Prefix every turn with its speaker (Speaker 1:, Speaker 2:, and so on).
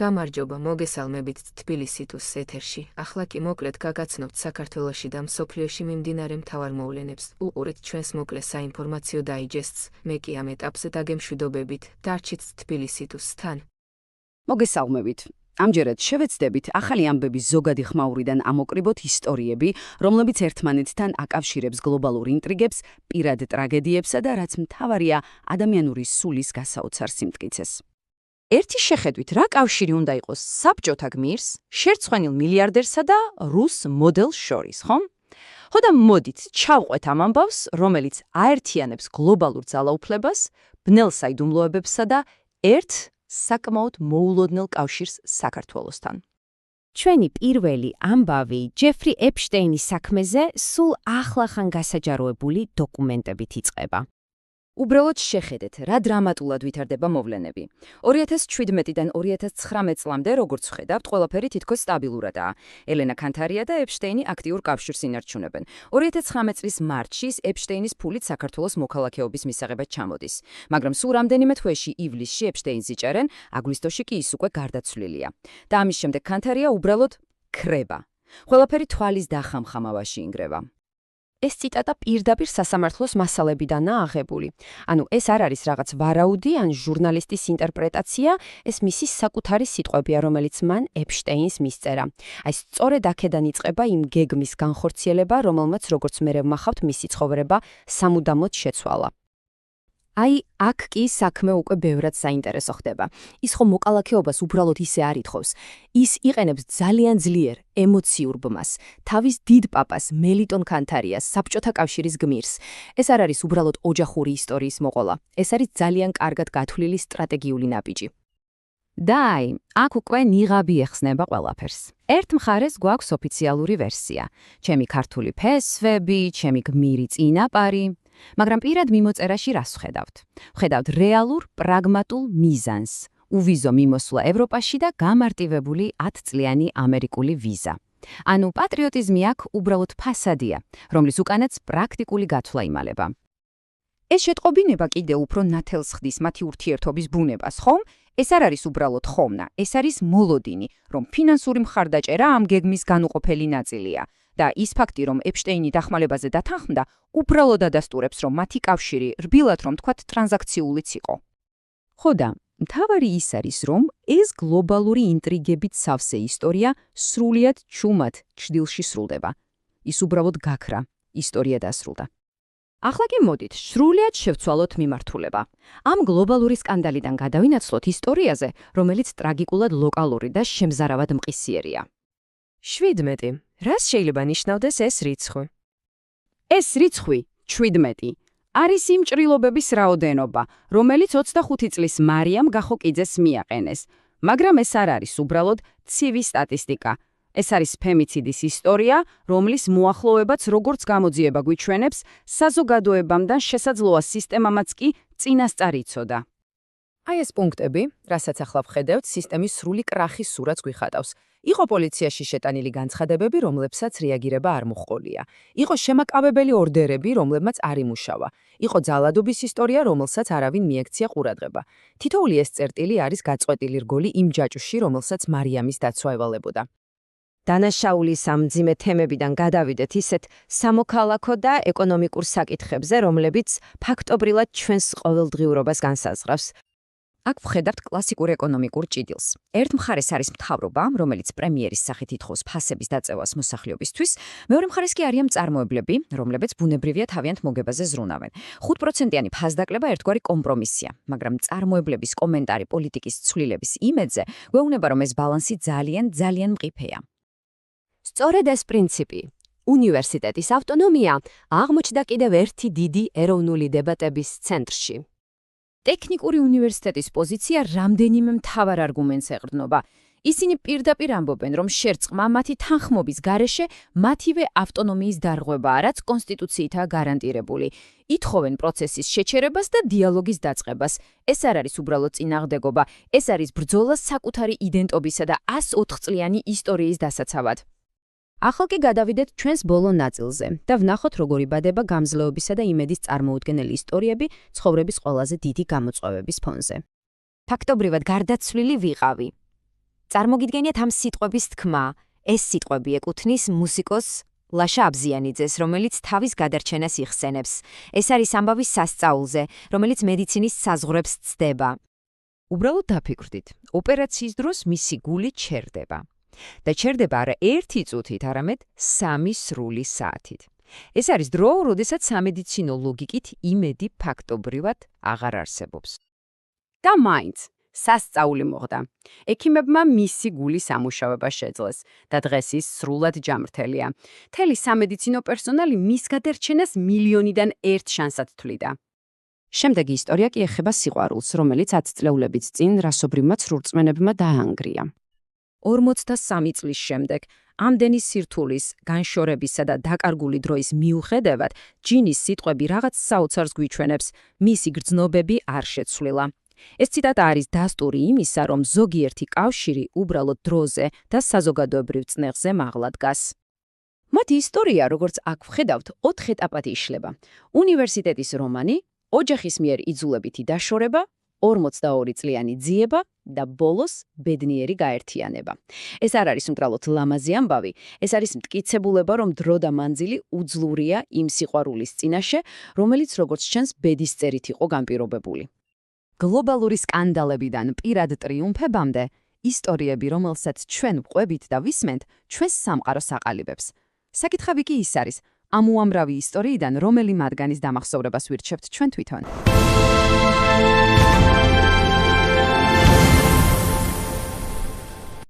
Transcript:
Speaker 1: გამარჯობა, მოგესალმებით თბილისითუს ეთერში. ახლა კი მოკლედ გაგაცნობთ საქართველოში და მსოფლიოში მიმდინარე მთავარ მოვლენებს. უყურეთ ჩვენს მოკლე საინფორმაციო დაიჯესტს. მე კი ამ ეტაპზე დაგემშვიდობებით. დარჩით თბილისითუსთან.
Speaker 2: მოგესალმებით. ამჯერად შევეცდებით ახალი ამბების ზოგადი ხმაურიდან ამოკრიბოთ ისტორიები, რომლებიც ერთმანეთთან აკავშირებს გლობალურ ინტრიგებს, პირად ტრაგედიებსა და რაც მთავარია ადამიანური სულის გასაოცარ სიმტკიცეს. ერთი შეხედვით, რა კავშირი უნდა იყოს საბჭოთა გმირს, შერცხვენილ მილიარდერსა და რუს მოდელს შორის, ხომ? ხო და მოდით, ჩავყვეთ ამ ამბავს, რომელიც აერთიანებს გლობალურ ძალაუფლებას, ბნელ საიდუმლოებებსა და ერთ საკმაოდ მოულოდნელ კავშირს საქართველოსთან.
Speaker 3: ჩვენი პირველი ამბავი ჯეფრი ეპშტეინის საქმეზე სულ ახლახან გასაჯაროებული დოკუმენტებით იწყება.
Speaker 2: უბრალოდ შეხედეთ, რა დრამატულად ვითარდება მოვლენები. 2017-დან 2019 წლამდე, როგორც ვხედავთ, ყველაფერი თითქოს სტაბილურადაა. ელენა ქანთარია და ეპშტეინი აქტიურ კავშირს ინარჩუნებენ. 2019 წლის მარტში ეპშტეინის ფულით საქართველოს მოქალაქეობის მისაღებად ჩამოდის. მაგრამ სულ რამდენიმე თვეში ივლისში ეპშტეინს იჭერენ, აგვისტოში კი ის უკვე გარდაცვლილია. და ამის შემდეგ ქანთარია უბრალოდ ქრება. ყველაფერი თვალის დახამხამავაში ინგრევა.
Speaker 3: ეს ციტატა პირდაპირ სასამართლოს მასალებიდანაა აღებული. ანუ ეს არ არის რაღაც ვარაუდი ან ჟურნალისტის ინტერპრეტაცია, ეს მისი საკუთარი სიტყვებია, რომელიც მან ეპშტეინს მისწერა. აი სწორედ აქედან იწყება იმ გეგმის განხორციელება, რომელმაც როგორც მე ვმახავთ, მისი ცხოვრება სამუდამოდ შეცვალა. აი, აქ კი საქმე უკვე ბევრად საინტერესო ხდება. ის ხომ მოკალაქეობას უბრალოდ ისე არ ითხოვს. ის იყენებს ძალიან ძლიერ ემოციურ ბმას, თავის დიდ პაპას, მელიტონ ქანთარიას, საბჭოთა კავშირის გმირს. ეს არ არის უბრალოდ ოჯახური ისტორიის მოყოლა. ეს არის ძალიან კარგად გათვლილი სტრატეგიული ნაბიჯი. და აი, აქ უკვე ნიღაბი ეხსნება ყველაფერს. ერთ მხარეს გვაქვს ოფიციალური ვერსია. ჩემი ქართული ფესვები, ჩემი გმირი წინაპარი. მაგრამ პირად მიმოწერაში რას ვხედავთ? ვხედავთ რეალურ, პრაგმატულ მიზანს, უვიზო მიმოსვლა ევროპაში და გამარტივებული 10 წლიანი ამერიკული ვიზა. ანუ პატრიოტიზმი აქ უბრალოდ ფასადია, რომლის უკანაც პრაქტიკული გათვლა იმალება. ეს შეტყობინება კიდევ უფრო ნათელს ხდის მათი ურთიერთობის ბუნებას, ხომ? ეს არ არის უბრალოდ ხომნა, ეს არის მოლოდინი, რომ ფინანსური მხარდაჭერა ამ გეგმის განუყოფელი ნაწილია. და ის ფაქტი, რომ ეპშტეინი დახმალებაზე დათანხმდა, უბრალოდ ადასტურებს, რომ მათი კავშირი რბილად რომ თქვათ ტრანზაქციულიც იყო. ხო და მთავარი ის არის, რომ ეს გლობალური ინტრიგებით სავსე ისტორია სრულიად ჩუმად ჩრდილში სრულდება. ის უბრალოდ გაქრა, ისტორია დასრულდა. ახლა კი მოდით, სრულიად შევცვალოთ მიმართულება. ამ გლობალური სკანდალიდან გადავინაცვლოთ ისტორიაზე, რომელიც ტრაგიკულად ლოკალური და შემზარავად მყისიერია.
Speaker 1: 17. რას შეიძლება ნიშნავდეს ეს რიცხვი?
Speaker 2: ეს რიცხვი 17 არის იმ ჭრილობების რაოდენობა, რომელიც 25 წლის მარიამ გახოკიძეს მიაყენეს. მაგრამ ეს არ არის უბრალოდ ცივი სტატისტიკა. ეს არის ფემიციდის ისტორია, რომლის მოახლოვებაც როგორც გამოძიება გვიჩვენებს, საზოგადოებამდან შესაძლოა სისტემამაც კი წინასწარ იცოდა.
Speaker 1: აი ეს პუნქტები, რასაც ახლა ვხედავთ, სისტემის სრული კრახის სურათს გვიხატავს. იყო პოლიციაში შეტანილი განცხადებები, რომლებსაც რეაგირება არ მოჰყოლია. იყო შემაკავებელი ორდერები, რომლებმაც არ იმუშავა. იყო ძალადობის ისტორია, რომელსაც არავინ მიექცია ყურადღება. თითოეული ეს წერტილი არის გაწყვეტილი რგოლი იმ ჯაჭვში, რომელსაც მარიამის დაცვა ევალებოდა.
Speaker 3: დანაშაულის ამ მძიმე თემებიდან გადავიდეთ ისეთ სამოქალაქო და ეკონომიკურ საკითხებზე, რომლებიც ფაქტობრივად ჩვენს ყოველდღიურობას განსაზღვრავს. აქ ვხედავთ კლასიკურ ეკონომიკურ ჭიდილს. ერთ მხარეს არის მთავრობა, რომელიც პრემიერის სახით ითხოვს ფასების დაწევას მოსახლეობისთვის, მეორე მხარეს კი არიან მწარმოებლები, რომლებიც ბუნებრივია თავიანთ მოგებაზე ზრუნავენ. 5%-იანი ფასდაკლება ერთგვარი კომპრომისია, მაგრამ მწარმოებლების კომენტარი პოლიტიკის ცვლილების იმედზე გვეუბნება, რომ ეს ბალანსი ძალიან მყიფეა. სწორედ ეს პრინციპი, უნივერსიტეტის ავტონომია, აღმოჩნდა კიდევ ერთი დიდი ეროვნული დებატების ცენტრში. ტექნიკური უნივერსიტეტის პოზიცია რამდენიმე მთავარ არგუმენტს ეყრდნობა. ისინი პირდაპირ ამბობენ, რომ შერწყმა მათი თანხმობის გარეშე მათივე ავტონომიის დარღვევაა, რაც კონსტიტუციითაა გარანტირებული. ითხოვენ პროცესის შეჩერებას და დიალოგის დაწყებას. ეს არ არის უბრალოდ წინააღმდეგობა, ეს არის ბრძოლა საკუთარი იდენტობისა და 104 წლიანი ისტორიის დასაცავად. ახლა კი გადავიდეთ ჩვენს ბოლო ნაწილზე და ვნახოთ, როგორ იბადება გამძლეობისა და იმედის წარმოუდგენელი ისტორიები ცხოვრების ყველაზე დიდი გამოწვევების ფონზე. ფაქტობრივად გარდაცვლილი ვიყავი.
Speaker 4: წარმოგიდგენიათ ამ სიტყვების თქმა. ეს სიტყვები ეკუთვნის მუსიკოს ლაშა აბზიანიძეს, რომელიც თავის გადარჩენას იხსენებს. ეს არის ამბავი სასწაულზე, რომელიც მედიცინის საზღვრებს ცდება.
Speaker 3: უბრალოდ დაფიქრდით, ოპერაციის დროს მისი გული ჩერდება. და ჩერდება არა 1 წუთით, არამედ 3 სრული საათით. ეს არის დრო, როდესაც სამედიცინო ლოგიკით იმედი ფაქტობრივად აღარ არსებობს.
Speaker 2: და მაინც სასწაული მოხდა. ექიმებმა მისი გულის ამუშავება შეძლეს და დღეს ის სრულად ჯამრთელია. მთელი სამედიცინო პერსონალი მის გადარჩენას მილიონიდან 1 შანსად თვლიდა.
Speaker 1: შემდეგი ისტორია კი ეხება სიყვარულს, რომელიც 10 წლეულებით წინ რასობრივმა ცრურწმენებმა დაანგრია. 43 წლის შემდეგ, ამდენი სირთულის, განშორებისა და დაკარგული დროის მიუხედავად, ჯინის სიტყვები რაღაც საოცარს გვიჩვენებს, მისი გრძნობები არ შეცვლილა. ეს ციტატა არის დასტური იმისა, რომ ზოგიერთი კავშირი უბრალოდ დროზე და საზოგადოებრივ წნეხზე მაღლა დგას. მათი ისტორია, როგორც აქ ვხედავთ, 4 ეტაპად იშლება. უნივერსიტეტის რომანი, ოჯახის მიერ იძულებითი დაშორება, 42 წლიანი ძიება და ბოლოს ბედნიერი გაერთიანება. ეს არ არის უმკრალოდ ლამაზი ამბავი, ეს არის მტკიცებულება, რომ დრო და მანძილი უძლურია იმ სიყვარულის წინაშე, რომელიც როგორც ჩანს ბედის წერით იყო განპირობებული. გლობალური სკანდალებიდან პირად ტრიუმფებამდე, ისტორიები, რომელსაც ჩვენ ვყვებით და ვისმენთ, ჩვენს სამყაროს აყალიბებს. საკითხავი კი ის არის, ამ უამრავი ისტორიიდან რომელი მათგანის დამახსოვრებას ვირჩევთ ჩვენ თვითონ.